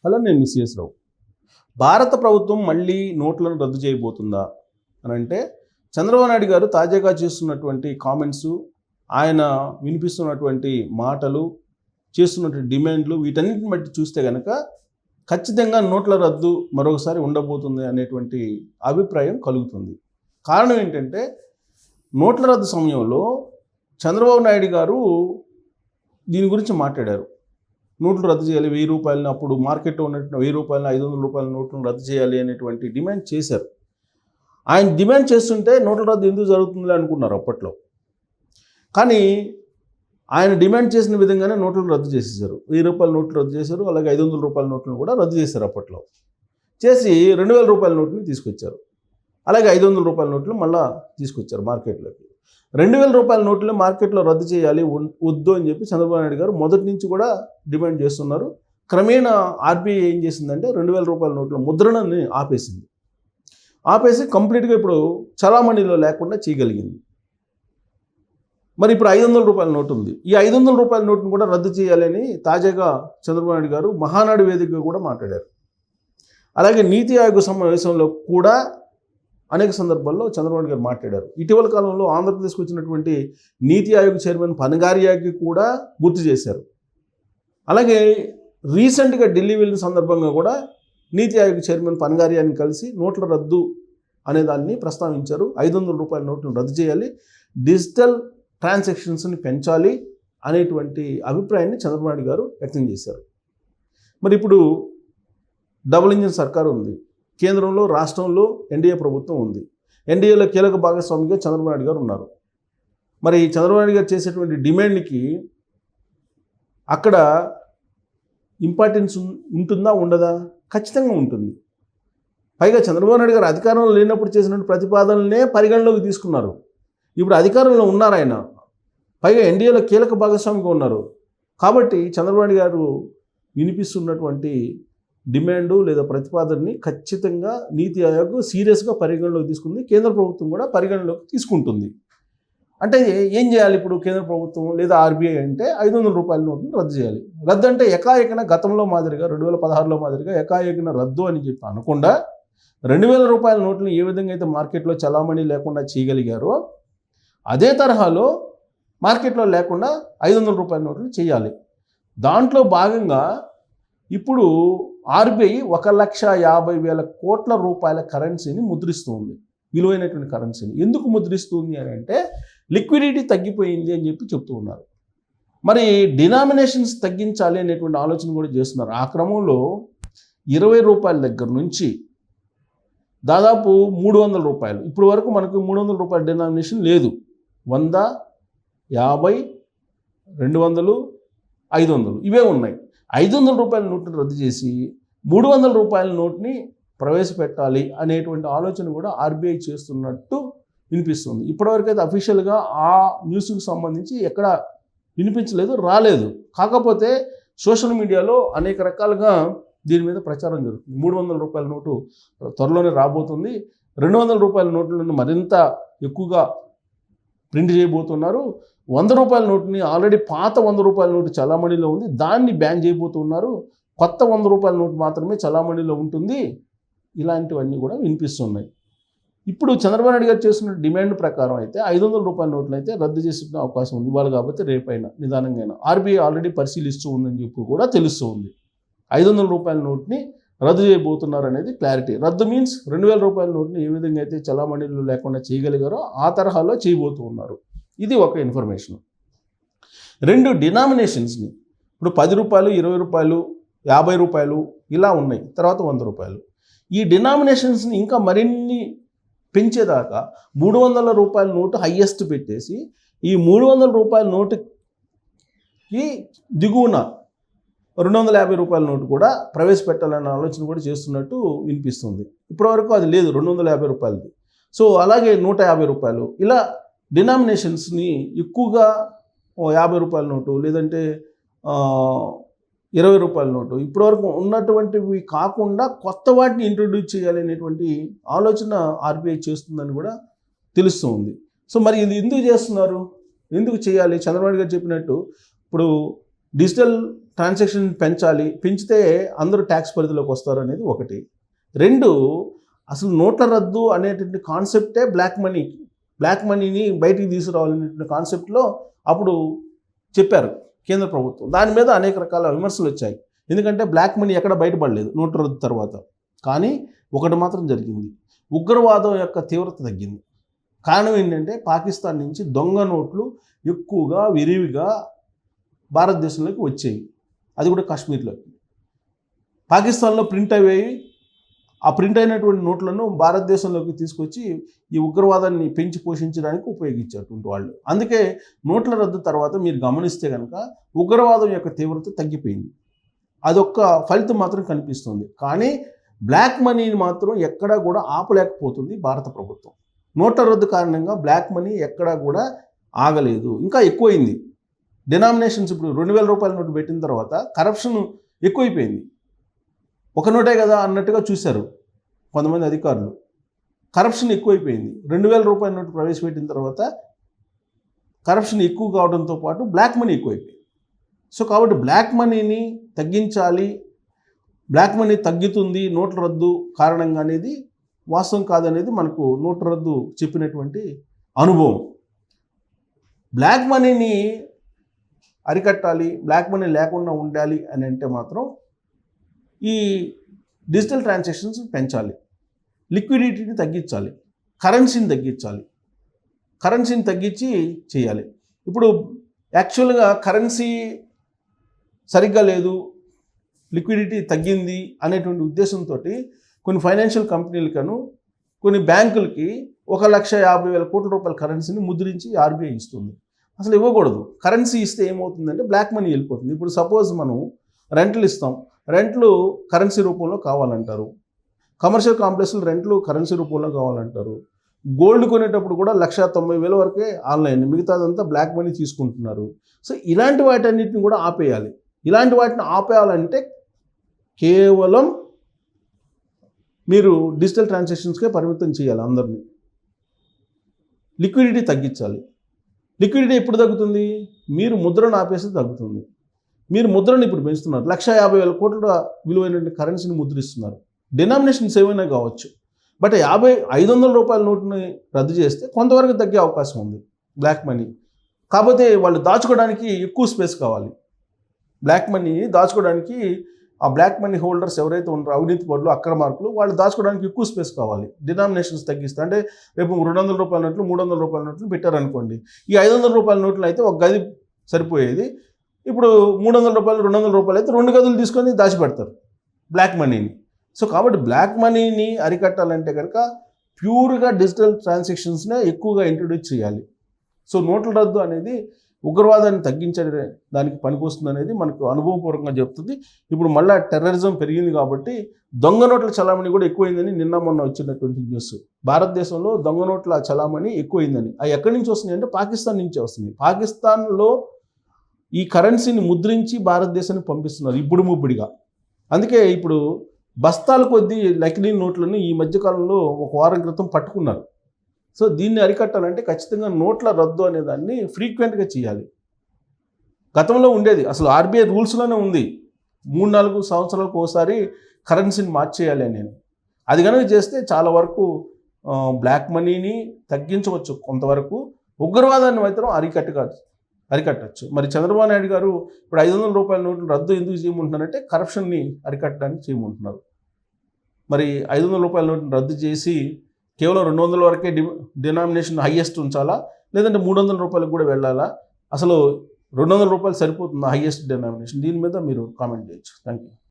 Hello, నేను మిస్ఎస్ రావు. భారత ప్రభుత్వం మళ్ళీ నోట్లను రద్దు చేయబోతుందా అని అంటే, చంద్రబాబు నాయుడు గారు తాజాగా చేస్తున్నటువంటి కామెంట్స్, ఆయన వినిపిస్తున్నటువంటి మాటలు, చేస్తున్నటువంటి డిమాండ్లు, వీటన్నిటిని బట్టి చూస్తే కనుక ఖచ్చితంగా నోట్ల రద్దు మరొకసారి ఉండబోతుంది అనేటువంటి అభిప్రాయం కలుగుతుంది. కారణం ఏంటంటే, నోట్ల రద్దు సమయంలో చంద్రబాబు నాయుడు గారు దీని గురించి మాట్లాడారు. నోట్లు రద్దు చేయాలి, 1000 రూపాయలని, అప్పుడు మార్కెట్లో ఉన్నట్టు 1000 రూపాయలు 500 రూపాయల నోట్లను రద్దు చేయాలి అనేటువంటి డిమాండ్ చేశారు. ఆయన డిమాండ్ చేస్తుంటే నోట్ల రద్దు ఎందుకు జరుగుతుంది అనుకున్నారు అప్పట్లో. కానీ ఆయన డిమాండ్ చేసిన విధంగానే నోట్లను రద్దు చేసేసారు. 1000 రూపాయల నోట్లు రద్దు చేశారు, అలాగే 500 రూపాయల నోట్లను కూడా రద్దు చేశారు అప్పట్లో. చేసి 2000 రూపాయల నోట్ని తీసుకొచ్చారు, అలాగే 500 రూపాయల నోట్లు మళ్ళీ తీసుకొచ్చారు మార్కెట్లోకి. 2000 రూపాయల నోట్లు మార్కెట్లో రద్దు చేయాలి, వద్దు అని చెప్పి చంద్రబాబు నాయుడు గారు మొదటి నుంచి కూడా డిమాండ్ చేస్తున్నారు. క్రమేణా ఆర్బీఐ ఏం చేసిందంటే 2000 రూపాయల నోట్ల ముద్రణని ఆపేసి కంప్లీట్గా ఇప్పుడు చలామణిలో లేకుండా చేయగలిగింది. మరి ఇప్పుడు 500 రూపాయల నోటు ఉంది. ఈ 500 రూపాయల నోటును కూడా రద్దు చేయాలని తాజాగా చంద్రబాబు నాయుడు గారు మహానాడు వేదికగా కూడా మాట్లాడారు. అలాగే నీతి ఆయోగ్ సమావేశంలో కూడా అనేక సందర్భాల్లో చంద్రబాబు గారు మాట్లాడారు. ఇటీవల కాలంలో ఆంధ్రప్రదేశ్కి వచ్చినటువంటి నీతి ఆయోగ్ చైర్మన్ పనగారియాకి కూడా గుర్తు చేశారు. అలాగే రీసెంట్గా ఢిల్లీ వెళ్ళిన సందర్భంగా కూడా నీతి ఆయోగ్ చైర్మన్ పనగారియాని కలిసి నోట్ల రద్దు అనే దాన్ని ప్రస్తావించారు. 500 రూపాయల నోట్లను రద్దు చేయాలి, డిజిటల్ ట్రాన్సాక్షన్స్ని పెంచాలి అనేటువంటి అభిప్రాయాన్ని చంద్రబాబు నాయుడు గారు వ్యక్తం చేశారు. మరి ఇప్పుడు డబుల్ ఇంజిన్ సర్కారు ఉంది, కేంద్రంలో రాష్ట్రంలో ఎన్డీఏ ప్రభుత్వం ఉంది. ఎన్డీఏలో కీలక భాగస్వామిగా చంద్రబాబు నాయుడు గారు ఉన్నారు. మరి చంద్రబాబు నాయుడు గారు చేసేటువంటి డిమాండ్కి అక్కడ ఇంపార్టెన్స్ ఉంటుందా ఉండదా? ఖచ్చితంగా ఉంటుంది. పైగా చంద్రబాబు నాయుడు గారు అధికారంలో లేనప్పుడు చేసినటువంటి ప్రతిపాదనలనే పరిగణలోకి తీసుకున్నారు. ఇప్పుడు అధికారంలో ఉన్నారు ఆయన, పైగా ఎన్డీఏలో కీలక భాగస్వామిగా ఉన్నారు. కాబట్టి చంద్రబాబు నాయుడు గారు వినిపిస్తున్నటువంటి డిమాండు లేదా ప్రతిపాదనని ఖచ్చితంగా నీతి ఆయోగ్ సీరియస్గా పరిగణలోకి తీసుకుంది, కేంద్ర ప్రభుత్వం కూడా పరిగణలోకి తీసుకుంటుంది. అంటే ఏం చేయాలి ఇప్పుడు కేంద్ర ప్రభుత్వం లేదా ఆర్బీఐ అంటే 500 రూపాయల నోట్ని రద్దు చేయాలి. రద్దు అంటే ఎకాఏకన గతంలో మాదిరిగా 2016లో మాదిరిగా ఎకాఏకన రద్దు అని చెప్పి అనకుండా 2000 రూపాయల నోట్లను ఏ విధంగా అయితే మార్కెట్లో చలామణి లేకుండా చేయగలిగారో అదే తరహాలో మార్కెట్లో లేకుండా 500 రూపాయల నోట్లు చేయాలి. దాంట్లో భాగంగా ఇప్పుడు ఆర్బీఐ 1,50,000 కోట్ల రూపాయల కరెన్సీని ముద్రిస్తుంది, విలువైనటువంటి కరెన్సీని. ఎందుకు ముద్రిస్తుంది అని అంటే లిక్విడిటీ తగ్గిపోయింది అని చెప్పి చెప్తూ ఉన్నారు. మరి డినామినేషన్స్ తగ్గించాలి అనేటువంటి ఆలోచన కూడా చేస్తున్నారు. ఆ క్రమంలో 20 రూపాయల దగ్గర నుంచి దాదాపు 300 రూపాయలు, ఇప్పుడు వరకు మనకు 300 రూపాయల డినామినేషన్ లేదు. 100, 50, 200, 500 ఇవే ఉన్నాయి. 500 రూపాయల నోట్ని రద్దు చేసి 300 రూపాయల నోట్ని ప్రవేశపెట్టాలి అనేటువంటి ఆలోచన కూడా ఆర్బీఐ చేస్తున్నట్టు వినిపిస్తుంది. ఇప్పటివరకు అయితే అఫీషియల్గా ఆ న్యూస్కి సంబంధించి ఎక్కడ వినిపించలేదు, రాలేదు. కాకపోతే సోషల్ మీడియాలో అనేక రకాలుగా దీని మీద ప్రచారం జరుగుతుంది. 300 రూపాయల నోటు త్వరలోనే రాబోతుంది, 200 రూపాయల నోట్లను మరింత ఎక్కువగా ప్రింట్ చేయబోతున్నారు, 100 రూపాయల నోటుని ఆల్రెడీ పాత 100 రూపాయల నోటు చలామణిలో ఉంది, దాన్ని బ్యాన్ చేయబోతున్నారు, కొత్త 100 రూపాయల నోటు మాత్రమే చలామణిలో ఉంటుంది. ఇలాంటివన్నీ కూడా వినిపిస్తున్నాయి. ఇప్పుడు చంద్రబాబు నాయుడు గారు చేస్తున్న డిమాండ్ ప్రకారం అయితే 500 రూపాయల నోట్లు అయితే రద్దు చేసే అవకాశం ఉంది. ఇవాళ కాబట్టి రేపైనా నిదానంగా ఆర్బీఐ ఆల్రెడీ పరిశీలిస్తూ ఉందని చెప్పి కూడా తెలుస్తూ ఉంది. 500 రూపాయల నోట్ని రద్దు చేయబోతున్నారు అనేది క్లారిటీ. రద్దు మీన్స్ 2000 రూపాయల నోట్ని ఏ విధంగా అయితే చలామణిలో లేకుండా చేయగలిగారో ఆ తరహాలో చేయబోతూ ఉన్నారు. ఇది ఒక ఇన్ఫర్మేషన్. 2 డినామినేషన్స్ని ఇప్పుడు 10 రూపాయలు, 20 రూపాయలు, 50 రూపాయలు ఇలా ఉన్నాయి, తర్వాత 100 రూపాయలు. ఈ డినామినేషన్స్ని ఇంకా మరిన్ని పెంచేదాకా 300 రూపాయల నోటు హయ్యెస్ట్ పెట్టేసి ఈ 300 రూపాయల నోటుకి దిగువన 250 రూపాయల నోటు కూడా ప్రవేశపెట్టాలన్న ఆలోచన కూడా చేస్తున్నట్టు వినిపిస్తుంది. ఇప్పటివరకు అది లేదు 250 రూపాయలది. సో అలాగే 150 రూపాయలు ఇలా డినామినేషన్స్ని ఎక్కువగా 50 రూపాయల నోటు లేదంటే 20 రూపాయల నోటు ఇప్పటివరకు ఉన్నటువంటివి కాకుండా కొత్త వాటిని ఇంట్రొడ్యూస్ చేయాలి అనేటువంటి ఆలోచన ఆర్బీఐ చేస్తుందని కూడా తెలుస్తూ ఉంది. సో మరి ఇది ఎందుకు చేస్తున్నారు, ఎందుకు చేయాలి? చంద్రబాబు గారు చెప్పినట్టు ఇప్పుడు డిజిటల్ ట్రాన్సాక్షన్ పెంచాలి, పెంచితే అందరూ ట్యాక్స్ పరిధిలోకి వస్తారు అనేది ఒకటి. రెండు, అసలు నోట్ల రద్దు అనేటువంటి కాన్సెప్టే బ్లాక్ మనీని బయటికి తీసుకురావాలనేటువంటి కాన్సెప్ట్లో అప్పుడు చెప్పారు కేంద్ర ప్రభుత్వం. దాని మీద అనేక రకాల విమర్శలు వచ్చాయి. ఎందుకంటే బ్లాక్ మనీ ఎక్కడ బయటపడలేదు నోట్ల రద్దు తర్వాత. కానీ ఒకటి మాత్రం జరిగింది, ఉగ్రవాదం యొక్క తీవ్రత తగ్గింది. కారణం ఏంటంటే పాకిస్తాన్ నుంచి దొంగ నోట్లు ఎక్కువగా విరివిగా భారతదేశంలోకి వచ్చాయి. అది కూడా కాశ్మీర్లో. పాకిస్తాన్లో ప్రింట్ అయ్యాయి. ఆ ప్రింట్ అయినటువంటి నోట్లను భారతదేశంలోకి తీసుకొచ్చి ఈ ఉగ్రవాదాన్ని పెంచి పోషించడానికి ఉపయోగించేటువంటి వాళ్ళు. అందుకే నోట్ల రద్దు తర్వాత మీరు గమనిస్తే కనుక ఉగ్రవాదం యొక్క తీవ్రత తగ్గిపోయింది. అదొక్క ఫలితం మాత్రం కనిపిస్తుంది. కానీ బ్లాక్ మనీని మాత్రం ఎక్కడా కూడా ఆపలేకపోతుంది భారత ప్రభుత్వం. నోట్ల రద్దు కారణంగా బ్లాక్ మనీ ఎక్కడా కూడా ఆగలేదు, ఇంకా ఎక్కువైంది. డినామినేషన్స్ ఇప్పుడు 2000 రూపాయల నోటు పెట్టిన తర్వాత కరప్షన్ ఎక్కువైపోయింది. ఒక నోటే కదా అన్నట్టుగా చూశారు కొంతమంది అధికారులు. కరప్షన్ ఎక్కువైపోయింది. 2000 రూపాయల నోటు ప్రవేశపెట్టిన తర్వాత కరప్షన్ ఎక్కువ కావడంతో పాటు బ్లాక్ మనీ ఎక్కువైపోయింది. సో కాబట్టి బ్లాక్ మనీని తగ్గించాలి, బ్లాక్ మనీ తగ్గుతుంది నోట్ల రద్దు కారణంగా అనేది వాస్తవం కాదనేది మనకు నోట్ల రద్దు చెప్పినటువంటి అనుభవం. బ్లాక్ మనీని అరికట్టాలి, బ్లాక్ మనీ లేకుండా ఉండాలి అని అంటే మాత్రం ఈ డిజిటల్ ట్రాన్సాక్షన్స్ పెంచాలి, లిక్విడిటీని తగ్గించాలి, కరెన్సీని తగ్గించి చేయాలి. ఇప్పుడు యాక్చువల్గా కరెన్సీ సరిగ్గా లేదు, లిక్విడిటీ తగ్గింది అనేటువంటి ఉద్దేశంతో కొన్ని ఫైనాన్షియల్ కంపెనీలకను కొన్ని బ్యాంకులకి 1,50,000 కోట్ల రూపాయల కరెన్సీని ముద్రించి ఆర్బీఐ ఇస్తుంది. అసలు ఇవ్వకూడదు. కరెన్సీ ఇస్తే ఏమవుతుందంటే బ్లాక్ మనీ వెళ్ళిపోతుంది. ఇప్పుడు సపోజ్ మనం రెంట్లు ఇస్తాం, రెంట్లు కరెన్సీ రూపంలో కావాలంటారు. కమర్షియల్ కాంప్లెక్స్లు రెంట్లు కరెన్సీ రూపంలో కావాలంటారు. గోల్డ్ కొనేటప్పుడు కూడా 1,90,000 వరకే ఆన్లైన్, మిగతాదంతా బ్లాక్ మనీ తీసుకుంటున్నారు. సో ఇలాంటి వాటన్నిటిని కూడా ఆపేయాలి. ఇలాంటి వాటిని ఆపేయాలంటే కేవలం మీరు డిజిటల్ ట్రాన్సాక్షన్స్కే పరిమితం చేయాలి అందరినీ. లిక్విడిటీ తగ్గించాలి. లిక్విడిటీ ఎప్పుడు తగ్గుతుంది? మీరు ముద్రను ఆపేస్తే తగ్గుతుంది. మీరు ముద్రను ఇప్పుడు పెంచుతున్నారు. 1,50,000 కోట్ల విలువైన కరెన్సీని ముద్రిస్తున్నారు. డినామినేషన్స్ ఏమైనా కావచ్చు. బట్ 500 రూపాయల నోటుని రద్దు చేస్తే కొంతవరకు తగ్గే అవకాశం ఉంది బ్లాక్ మనీ. కాకపోతే వాళ్ళు దాచుకోవడానికి ఎక్కువ స్పేస్ కావాలి. బ్లాక్ మనీ దాచుకోవడానికి ఆ బ్లాక్ మనీ హోల్డర్స్ ఎవరైతే ఉన్నారో అవినీతి పరులు, అక్రమార్కులు, వాళ్ళు దాచుకోవడానికి ఎక్కువ స్పేస్ కావాలి. డినామినేషన్స్ తగ్గిస్తే అంటే రేపు 200 రూపాయల నోట్లు 300 రూపాయల నోట్లు పెట్టారనుకోండి, ఈ 500 రూపాయల నోట్లు అయితే ఒక గది సరిపోయేది. ఇప్పుడు 300 రూపాయలు 200 రూపాయలు అయితే 2 గదులు తీసుకొని దాచిపెడతారు బ్లాక్ మనీని. సో కాబట్టి బ్లాక్ మనీని అరికట్టాలంటే కనుక ప్యూర్గా డిజిటల్ ట్రాన్సాక్షన్స్నే ఎక్కువగా ఇంట్రొడ్యూస్ చేయాలి. సో నోట్ల రద్దు అనేది ఉగ్రవాదాన్ని తగ్గించే దానికి పనికొస్తుంది అనేది మనకు అనుభవపూర్వకంగా చెప్తుంది. ఇప్పుడు మళ్ళీ టెర్రరిజం పెరిగింది కాబట్టి దొంగ నోట్ల చలామణి కూడా ఎక్కువైందని నిన్న మొన్న వచ్చినటువంటి న్యూస్. భారతదేశంలో దొంగ నోట్ల చలామణి ఎక్కువైందని. అవి ఎక్కడి నుంచి వస్తున్నాయి అంటే పాకిస్తాన్ నుంచే వస్తున్నాయి. పాకిస్తాన్లో ఈ కరెన్సీని ముద్రించి భారతదేశానికి పంపిస్తున్నారు ఇప్పుడు ముబ్బడిగా. అందుకే ఇప్పుడు బస్తాల కొద్దీ నకిలీ నోట్లను ఈ మధ్యకాలంలో ఒక వారం క్రితం పట్టుకున్నారు. సో దీన్ని అరికట్టాలంటే ఖచ్చితంగా నోట్ల రద్దు అనే దాన్ని ఫ్రీక్వెంట్గా చేయాలి. గతంలో ఉండేది, అసలు ఆర్బీఐ రూల్స్లోనే ఉంది, 3-4 సంవత్సరాలకు ఒకసారి కరెన్సీని మార్చేయాలి అని. అది కనుక చేస్తే చాలా వరకు బ్లాక్ మనీని తగ్గించవచ్చు, కొంతవరకు ఉగ్రవాదాన్ని మాత్రం అరికట్టచ్చు. మరి చంద్రబాబు నాయుడు గారు ఇప్పుడు 500 రూపాయల నోట్లు రద్దు ఎందుకు చేయమంటున్నారంటే కరప్షన్ని అరికట్టడానికి చేయమంటున్నారు. మరి 500 రూపాయల నోట్లను రద్దు చేసి కేవలం 200 వరకే డినామినేషన్ హైయెస్ట్ ఉంచాలా, లేదంటే 300 రూపాయలకు కూడా వెళ్ళాలా? అసలు 200 రూపాయలు సరిపోతుందా హైయెస్ట్ డినామినేషన్? దీని మీద మీరు కామెంట్ చేయొచ్చు. Thank you.